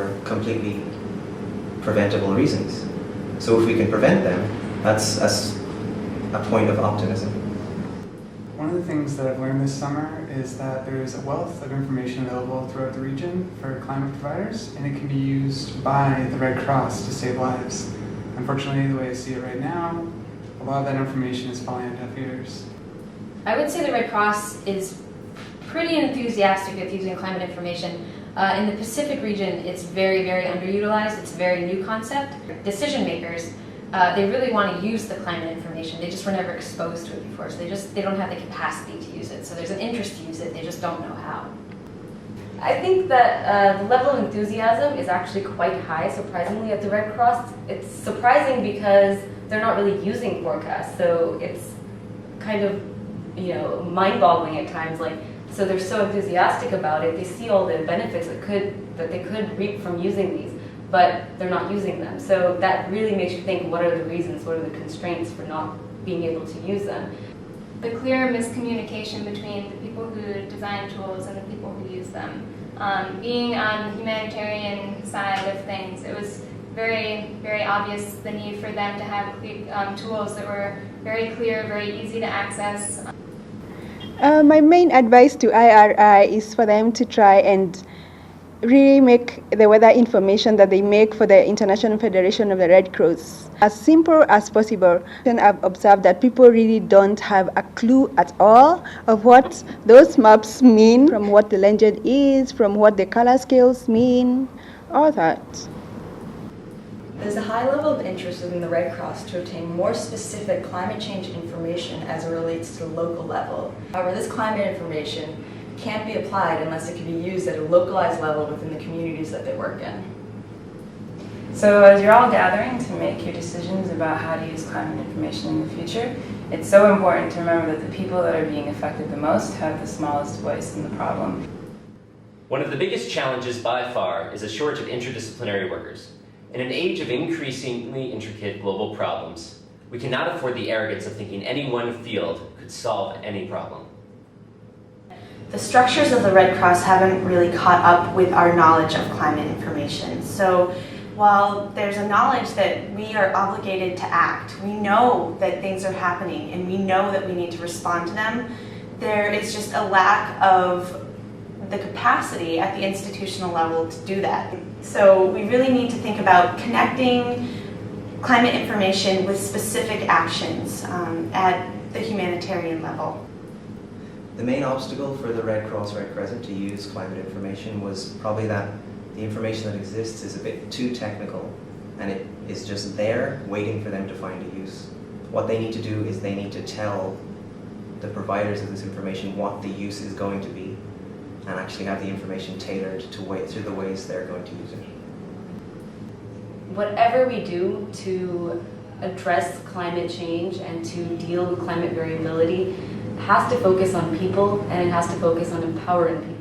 for completely preventable reasons. So if we can prevent them, that's a point of optimism. One of the things that I've learned this summer is that there's a wealth of information available throughout the region for climate providers, and it can be used by the Red Cross to save lives. Unfortunately, the way I see it right now, a lot of that information is falling on deaf ears. I would say the Red Cross is pretty enthusiastic with using climate information. In the Pacific region, it's very, very underutilized. It's a very new concept. Decision makers, they really want to use the climate information. They just were never exposed to it before, so they don't have the capacity to use it. So there's an interest to use it, they just don't know how. I think that the level of enthusiasm is actually quite high, surprisingly, at the Red Cross. It's surprising because they're not really using forecasts, so it's kind of, mind-boggling at times. So they're so enthusiastic about it. They see all the benefits that they could reap from using these, but they're not using them. So that really makes you think: what are the reasons? What are the constraints for not being able to use them? The clear miscommunication between the people who design tools and the people who use them. Being on the humanitarian side of things, it was very, very obvious the need for them to have tools that were very clear, very easy to access. My main advice to IRI is for them to try and really make the weather information that they make for the International Federation of the Red Cross as simple as possible. And I've observed that people really don't have a clue at all of what those maps mean, from what the legend is, from what the color scales mean, all that. There's a high level of interest within the Red Cross to obtain more specific climate change information as it relates to the local level. However, this climate information can't be applied unless it can be used at a localized level within the communities that they work in. So as you're all gathering to make your decisions about how to use climate information in the future, it's so important to remember that the people that are being affected the most have the smallest voice in the problem. One of the biggest challenges by far is a shortage of interdisciplinary workers. In an age of increasingly intricate global problems, we cannot afford the arrogance of thinking any one field could solve any problem. The structures of the Red Cross haven't really caught up with our knowledge of climate information. So while there's a knowledge that we are obligated to act, we know that things are happening and we know that we need to respond to them, there is just a lack of the capacity at the institutional level to do that. So we really need to think about connecting climate information with specific actions at the humanitarian level. The main obstacle for the Red Cross Red Crescent to use climate information was probably that the information that exists is a bit too technical and it is just there waiting for them to find a use. What they need to do is they need to tell the providers of this information what the use is going to be and actually have the information tailored to the ways they're going to use it. Whatever we do to address climate change and to deal with climate variability has to focus on people, and it has to focus on empowering people.